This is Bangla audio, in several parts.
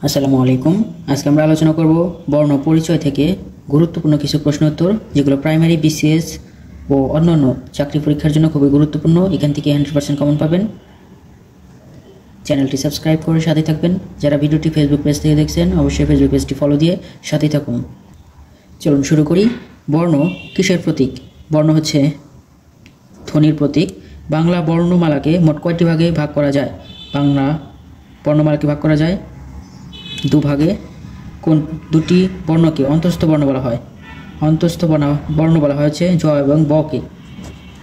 আসসালামু আলাইকুম। আজকে আমরা আলোচনা করব বর্ণ পরিচয় থেকে গুরুত্বপূর্ণ কিছু প্রশ্ন উত্তর, যেগুলো প্রাইমারি, বিসিএস ও অন্যান্য চাকরি পরীক্ষার জন্য খুবই গুরুত্বপূর্ণ। এখান থেকে 100% কমন পাবেন। চ্যানেলটি সাবস্ক্রাইব করে সাথে থাকবেন। যারা ভিডিওটি ফেসবুক পেজ থেকে দেখছেন, অবশ্যই ফেসবুক পেজটি ফলো দিয়ে সাথে থাকুন। চলুন শুরু করি। বর্ণ কিসের প্রতীক? বর্ণ হচ্ছে ধ্বনির প্রতীক। বাংলা বর্ণমালাকে মোট কয়টি ভাগে ভাগ করা যায়? বাংলা বর্ণমালাকে ভাগ করা যায় দুভাগে। কোন দুটি বর্ণকে অন্তঃস্থ বর্ণ বলা হয়? অন্তঃস্থ বর্ণ বলা হয় হচ্ছে জ এবং বকে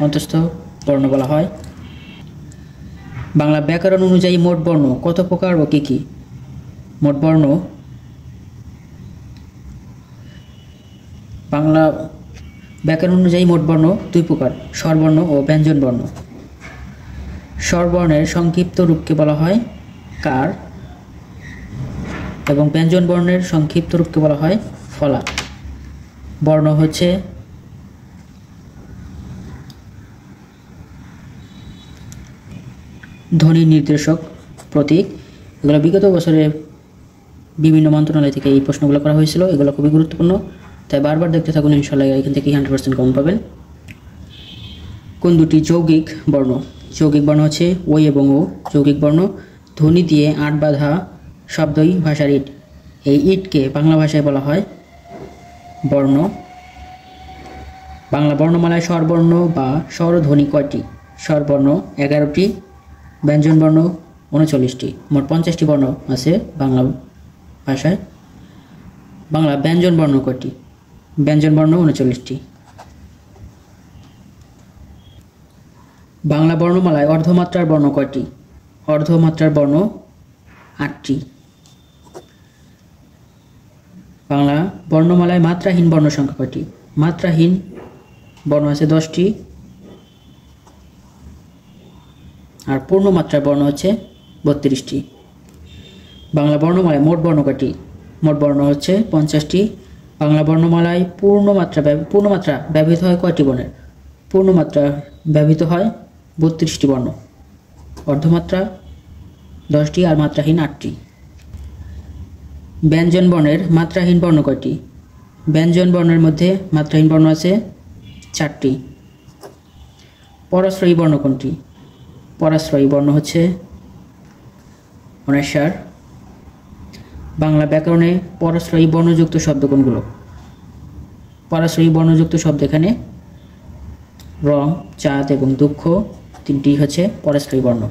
অন্তঃস্থ বর্ণ বলা হয়। বাংলা ব্যাকরণ অনুযায়ী মোট বর্ণ কত প্রকার ও কী কী? মোট বর্ণ বাংলা ব্যাকরণ অনুযায়ী মোট বর্ণ দুই প্রকার, স্বরবর্ণ ও ব্যঞ্জন বর্ণ। স্বরবর্ণের সংক্ষিপ্ত রূপকে বলা হয় কার এবং ব্যঞ্জন বর্ণের সংক্ষিপ্ত রূপকে বলা হয় ফলা। বর্ণ হচ্ছে ধ্বনি নির্দেশক প্রতীক। এগুলো বিগত বছরে বিভিন্ন মন্ত্রণালয় থেকে এই প্রশ্নগুলো করা হয়েছিল। এগুলো খুবই গুরুত্বপূর্ণ, তাই বারবার দেখতে থাকুন, ইনশাআল্লাহ এখান থেকে 100% কমন পাবেন। কোন দুটি যৌগিক বর্ণ? যৌগিক বর্ণ হচ্ছে ওই এবং ও। যৌগিক বর্ণ ধ্বনি দিয়ে আট বাঁধা শব্দই ভাষার ইট। এই ইটকে বাংলা ভাষায় বলা হয় বর্ণ। বাংলা বর্ণমালায় স্বরবর্ণ বা স্বরধ্বনি কয়টি? স্বরবর্ণ 11টি, ব্যঞ্জন বর্ণ 39টি। মোট 50টি বর্ণ আছে বাংলা ভাষায়। বাংলা ব্যঞ্জন বর্ণ কয়টি? ব্যঞ্জন বর্ণ 39টি। বাংলা বর্ণমালায় অর্ধমাত্রার বর্ণ কয়টি? অর্ধমাত্রার বর্ণ 8টি। বাংলা বর্ণমালায় মাত্রাহীন বর্ণ সংখ্যা কয়টি? মাত্রাহীন বর্ণ আছে 10টি, আর পূর্ণমাত্রার বর্ণ হচ্ছে 32টি। বাংলা বর্ণমালায় মোট বর্ণ কয়টি? মোট বর্ণ হচ্ছে 50টি। বাংলা বর্ণমালায় পূর্ণমাত্রা ব্যবহৃত হয় কয়টি বর্ণের? পূর্ণমাত্রা ব্যবহৃত হয় 32টি বর্ণ। অর্ধমাত্রা 10টি আর মাত্রাহীন 8টি। ব্যঞ্জন বর্ণের মাত্রাহীন বর্ণ কয়টি? ব্যঞ্জন বর্ণের মধ্যে মাত্রাহীন বর্ণ আছে 4টি। পরাশ্রয়ী বর্ণ কোনটি? পরাশ্রয়ী বর্ণ হচ্ছে 49। বাংলা ব্যাকরণে পরাশ্রয়ী বর্ণযুক্ত শব্দ কোনগুলো? পরাশ্রয়ী বর্ণযুক্ত শব্দ এখানে রং, চাঁদ এবং দুঃখ, তিনটি হচ্ছে পরাশ্রয়ী বর্ণ।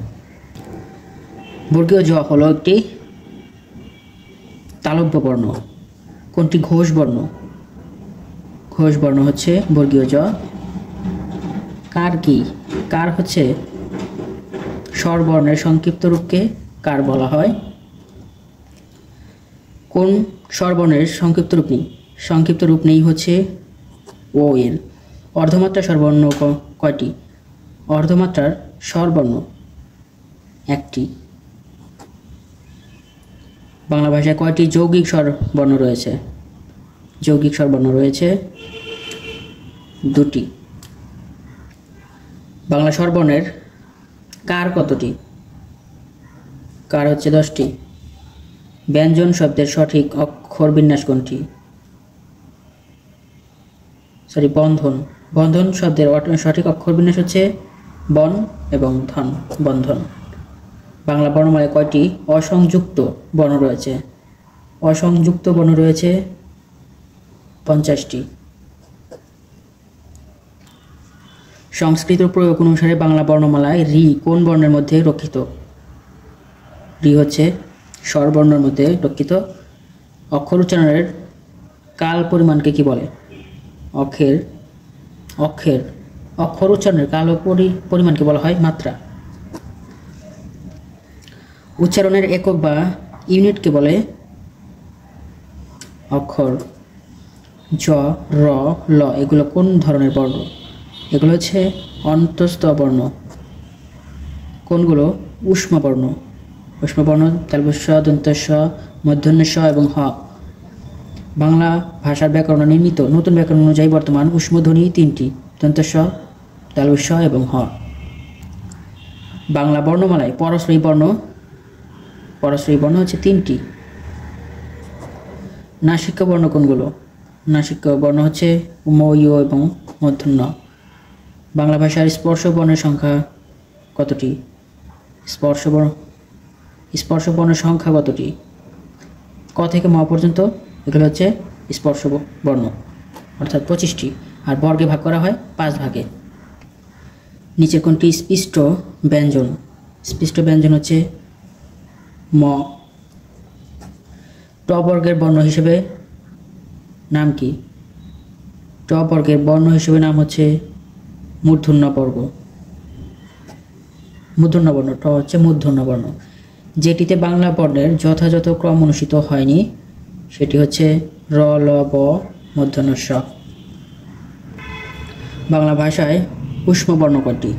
বর্গীয় জ হলো একটি তালব্য বর্ণ। কোনটি ঘোষ বর্ণ? ঘোষ বর্ণ হচ্ছে বর্গীয় জ। কার কি? কার হচ্ছে স্বরবর্ণের সংক্ষিপ্ত রূপকে কার বলা হয়। কোন স্বরবর্ণের সংক্ষিপ্ত রূপ নেই? সংক্ষিপ্ত রূপ নেই হচ্ছে ও এর। অর্ধমাত্রা স্বরবর্ণ কয়টি? অর্ধমাত্রার স্বরবর্ণ 1টি। বাংলা ভাষায় কয়টি যৌগিক স্বরবর্ণ রয়েছে? যৌগিক স্বরবর্ণ রয়েছে 2টি। বাংলা স্বরবর্ণের কার কতটি? কার হচ্ছে 10টি। ব্যঞ্জন শব্দের সঠিক অক্ষর বিন্যাস কোনটি? বন্ধন। বন্ধন শব্দের সঠিক অক্ষর বিন্যাস হচ্ছে বন এবং ধন, বন্ধন। বাংলা বর্ণমালায় কয়টি অসংযুক্ত বর্ণ রয়েছে? অসংযুক্ত বর্ণ রয়েছে 50টি। সংস্কৃত প্রয়োগ অনুসারে বাংলা বর্ণমালায় রি কোন বর্ণের মধ্যে রক্ষিত? রি হচ্ছে স্বরবর্ণের মধ্যে রক্ষিত। অক্ষর উচ্চারণের কাল পরিমাণকে কি বলে? অক্ষর উচ্চারণের কাল পরিমাণকে বলা হয় মাত্রা। উচ্চারণের একক বা ইউনিটকে বলে অক্ষর। জ, র, ল এগুলো কোন ধরনের বর্ণ? এগুলো হচ্ছে অন্তঃস্থ বর্ণ। কোনগুলো? ঊষ্ম বর্ণ। ঊষ্ম বর্ণ তালব্য-শ, দন্তস্ব, মূর্ধন্য ষ এবং হ। বাংলা ভাষার ব্যাকরণ নির্মিত নতুন ব্যাকরণ অনুযায়ী বর্তমান ঊষ্মধ্বনি 3টি, দন্তস্ব, তালব্য-শ এবং হ। বাংলা বর্ণমালায় পরশ্রয়ী বর্ণ হচ্ছে 3টি। নাসিক্য বর্ণ কোনগুলো? নাসিক্য বর্ণ হচ্ছে ম, ইয় এবং মূর্ধন্য। বাংলা ভাষার স্পর্শ বর্ণের সংখ্যা কতটি? স্পর্শ বর্ণের সংখ্যা কতটি? ক থেকে ম পর্যন্ত এগুলো হচ্ছে স্পর্শ বর্ণ, অর্থাৎ 25টি, আর বর্গে ভাগ করা হয় 5 ভাগে। নিচের কোনটি স্পৃষ্ট ব্যঞ্জন? স্পৃষ্ট ব্যঞ্জন হচ্ছে ম। ট বর্গের বর্ণ হিসেবে নাম কি? ট বর্গের বর্ণ হিসেবে নাম হচ্ছে মূর্ধন্য বর্গ, মূর্ধন্য বর্ণ। ট হচ্ছে মূর্ধন্য বর্ণ। যেটিতে বাংলা বর্ণের যথাযথ ক্রম অনুষ্ঠিত হয়নি সেটি হচ্ছে র, ল, ব, মূর্ধন্য ষ। বাংলা ভাষায় ঊষ্ম বর্ণ কয়টি?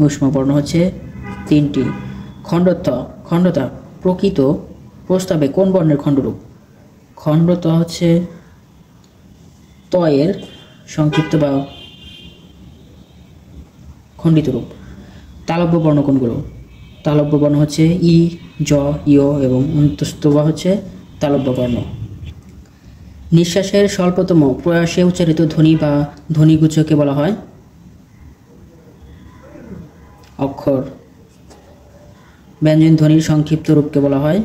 ঊষ্ম বর্ণ হচ্ছে 3টি। খণ্ডতা প্রকৃত প্রস্তাবে কোন বর্ণের খণ্ডরূপ? খণ্ডত হচ্ছে ত এর সংক্ষিপ্ত বা খণ্ডিত রূপ। তালব্য বর্ণ কোনগুলো? তালব্য বর্ণ হচ্ছে ই, জ, ইয় এবং অন্তস্থ বা হচ্ছে তালব্য বর্ণ। নিঃশ্বাসের স্বল্পতম প্রয়াসে উচ্চারিত ধ্বনি বা ধ্বনিগুচ্ছকে বলা হয় অক্ষর। ব্যঞ্জন ধ্বনির সংক্ষিপ্ত রূপকে বলা হয়,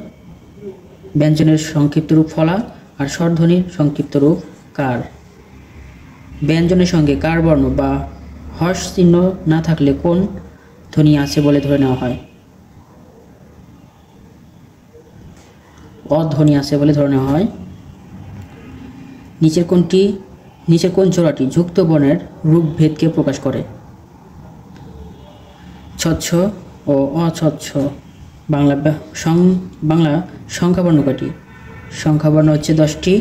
ব্যঞ্জনের সংক্ষিপ্ত রূপ ফলা আর স্বরধ্বনির সংক্ষিপ্ত রূপ কার। ব্যঞ্জনের সঙ্গে কার বর্ণ বা হর্ষ চিহ্ন না থাকলে কোন ধ্বনি আছে বলে ধরে নেওয়া হয়? অধ্বনি আছে বলে ধরে নেওয়া হয়। নিচের কোন জোড়াটি যুক্ত বর্ণের রূপভেদকে প্রকাশ করে? স্বচ্ছ ও অস্বচ্ছ। বাংলা সংখ্যাবর্ণ কয়টি? সংখ্যাবর্ণ হচ্ছে 10টি।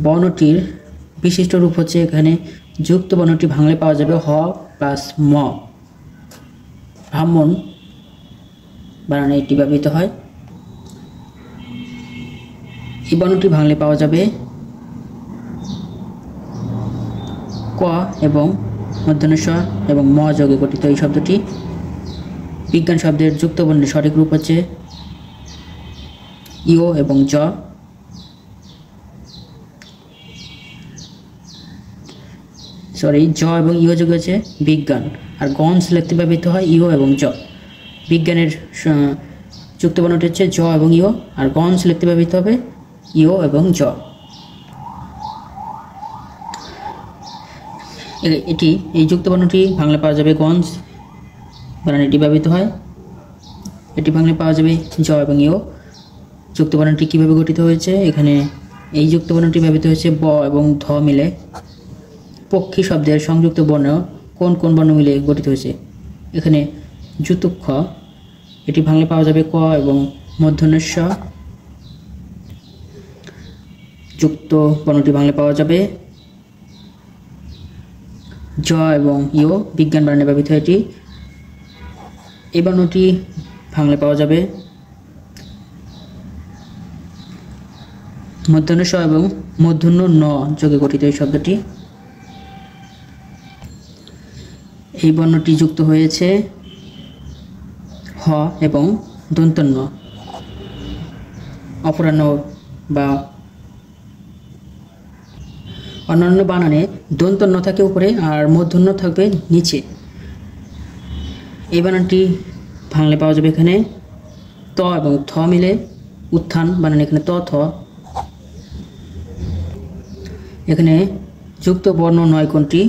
বর্ণটির বিশিষ্ট রূপ হচ্ছে এখানে যুক্ত বর্ণটি ভাঙলে পাওয়া যাবে হ প্লাস ম। ব্রাহ্মণ বানানে এটি ব্যবহৃত হয়। এই বর্ণটি ভাঙলে পাওয়া যাবে ক এবং মূর্ধন্য ষ এবং ম যোগে গঠিত এই শব্দটি। বিজ্ঞান শব্দের যুক্ত বর্ণের সঠিক রূপ হচ্ছে ইয় এবং জ। জ এবং ইয় যোগে হচ্ছে বিজ্ঞান, আর গঞ্জ লিখতে ব্যবহৃত হয় ইয় এবং জ। বিজ্ঞানের যুক্ত বর্ণটি হচ্ছে জ এবং ইয়, আর গঞ্জ লিখতে ব্যবহৃত হবে ইয় এবং জ। এই যুক্ত বর্ণটি বাংলা পাওয়া যাবে গঞ্জ বানানে এটি ব্যবহৃত হয়। এটি বাংলা পাওয়া যাবে জ এবং ইয়। যুক্ত বর্ণটি কীভাবে গঠিত হয়েছে? এখানে এই যুক্ত বর্ণটি ব্যবহৃত হয়েছে ব এবং ধ মিলে। পক্ষী শব্দের সংযুক্ত বর্ণ কোন কোন বর্ণ মিলে গঠিত হয়েছে? এখানে যুতুক্ষ, এটি বাংলা পাওয়া যাবে ক এবং মূর্ধন্য ষ। যুক্ত বর্ণটি বাংলা পাওয়া যাবে জ এবং ইয়। বিজ্ঞান বানানে ব্যবহৃত এটি। এই বর্ণটি বাংলা পাওয়া যাবে মূর্ধন্য ষ এবং মূর্ধন্য ন যোগে গঠিত এই শব্দটি। এই বর্ণটি যুক্ত হয়েছে হ এবং দন্তন্য। অপরাহ্ন বা অন্যান্য বানানে দন্তন্য থাকে উপরে আর মূর্ধন্য থাকবে নিচে। এই বানানটি ভাঙলে পাওয়া যাবে এখানে ত এবং থ মিলে উত্থান বানান, এখানে ত থ। এখানে যুক্ত বর্ণ নয় কোনটি?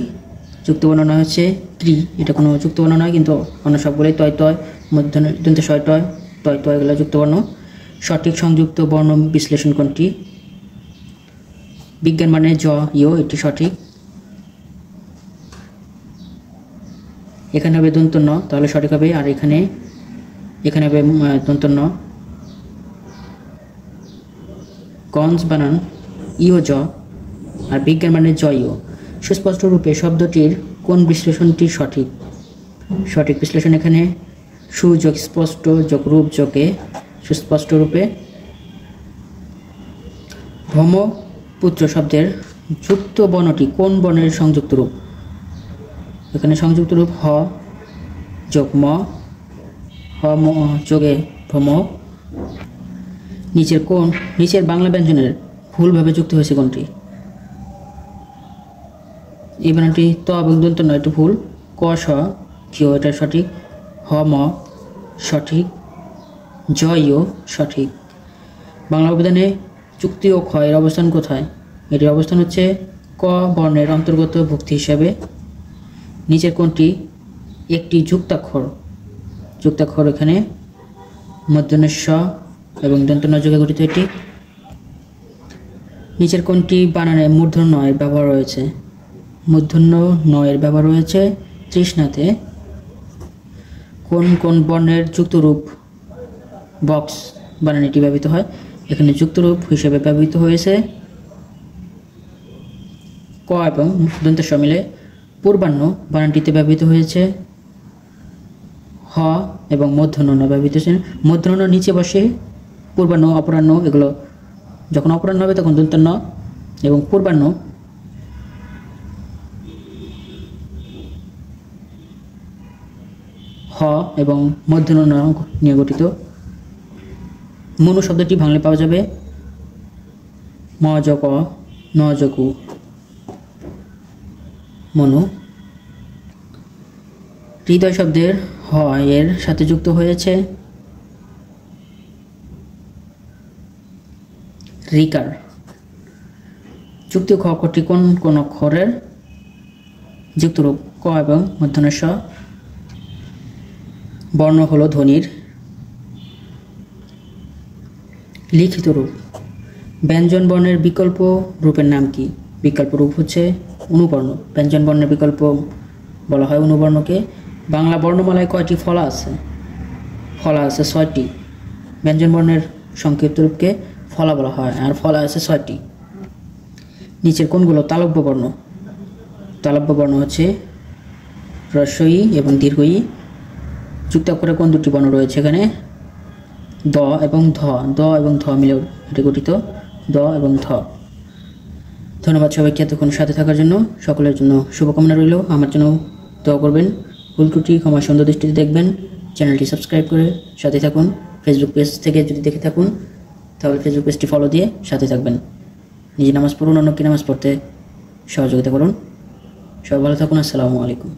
যুক্ত বর্ণ নয় হচ্ছে ত্রি, এটা কোনো যুক্ত বর্ণ নয়, কিন্তু অন্য সবগুলোই তয় তয়, মূর্ধন্য দন্ত শয় টয়, তয় তয় এগুলো যুক্ত বর্ণ। সঠিক সংযুক্ত বর্ণ বিশ্লেষণ কোনটি? বিজ্ঞান মানে জ ইয়, এটি সঠিক। এখানে হবে দন্তন্য, তাহলে সঠিক হবে। আর এখানে হবে দন্তন্য। গঞ্জ বানান ইয় জ, আর বিজ্ঞান মানে জ ইয়। সুস্পষ্ট রূপে শব্দটির কোন বিশ্লেষণটি সঠিক? সঠিক বিশ্লেষণ এখানে সু যোগ স্পষ্ট যোগ রূপ যোগে সুস্পষ্ট রূপে। ব্রহ্মপুত্র শব্দের যুক্ত বর্ণটি কোন বর্ণের সংযুক্ত রূপ? এখানে সংযুক্ত রূপ হ যোগ ম, হ ম যোগে ভ্রম, নিচের বাংলা ব্যঞ্জনের ভুলভাবে যুক্ত হয়েছে কোনটি? এই বানানটি ত এবং দন্ত নয়, একটু ভুল। ক স কিয় এটা সঠিক, হ ম সঠিক, জ ইয় সঠিক। বাংলা অভিধানে চুক্তি ও খ এর অবস্থান কোথায়? এটির অবস্থান হচ্ছে ক বর্ণের অন্তর্গত ভুক্তি হিসাবে। নিচের কোনটি একটি যুক্তাক্ষর এখানে মূর্ধন্যের স এবং দন্ত ন যোগে গঠিত এটি। নিচের কোনটি বানানে মূর্ধন্য ন এর ব্যবহার রয়েছে? মূর্ধন্য ন এর ব্যবহার রয়েছে তৃষ্ণাতে। কোন কোন বর্ণের যুক্তরূপ বক্স বানানটি ব্যবহৃত হয়? এখানে যুক্তরূপ হিসেবে ব্যবহৃত হয়েছে ক এবং দন্ত স মিলে। পূর্বাহ্ন বানানটিতে ব্যবহৃত হয়েছে হ এবং মূর্ধন্য ন ব্যবহৃত হয়েছে। মূর্ধন্য নিচে বসে, পূর্বাহ্ন অপরাহ্ন এগুলো যখন অপরাহ্ন হবে তখন দন্ত ন, এবং পূর্বাহ্ন হ এবং মূর্ধন্য ন নিয়ে গঠিত। মনু শব্দটি ভাঙলে পাওয়া যাবে ম জ ক ন জ কু, মনু। হৃদয় শব্দের হ এর সাথে যুক্ত হয়েছে রিকার। যুক্তি খ অক্ষরটি কোন কোন অক্ষরের যুক্তরূপ? ক এবং মূর্ধন্য স। বর্ণ হলো ধ্বনির লিখিত রূপ। ব্যঞ্জন বর্ণের বিকল্প রূপের নাম কি? বিকল্প রূপ হচ্ছে অনুবর্ণ। ব্যঞ্জন বর্ণের বিকল্প বলা হয় অনুবর্ণকে। বাংলা বর্ণমালায় কয়টি ফলা আছে? ফলা আছে 6টি। ব্যঞ্জন বর্ণের সংক্ষিপ্ত রূপকে ফলা বলা হয়, আর ফলা আছে 6টি। নিচের কোনগুলো তালব্য বর্ণ? তালব্য বর্ণ হচ্ছে হ্রস্ব ই এবং দীর্ঘ ই। যুক্তাক্ষরে কোন দুটি বর্ণ রয়েছে এখানে? দ এবং ধ। দ এবং ধ মিলে এটি গঠিত, দ এবং ধ। ধন্যবাদ সবাইকে এতক্ষণ সাথে থাকার জন্য। সকলের জন্য শুভকামনা রইল। আমার জন্য দোয়া করবেন। ভুল ত্রুটি ক্ষমা সুন্দর দৃষ্টিতে দেখবেন। চ্যানেলটি সাবস্ক্রাইব করে সাথে থাকুন। ফেসবুক পেজ থেকে যদি দেখে থাকুন তাহলে ফেসবুক পেজটি ফলো দিয়ে সাথে থাকবেন। নিজে নামাজ পড়ুন, অন্যকে নামাজ পড়তে সহযোগিতা করুন। সবাই ভালো থাকুন। আসসালামু আলাইকুম।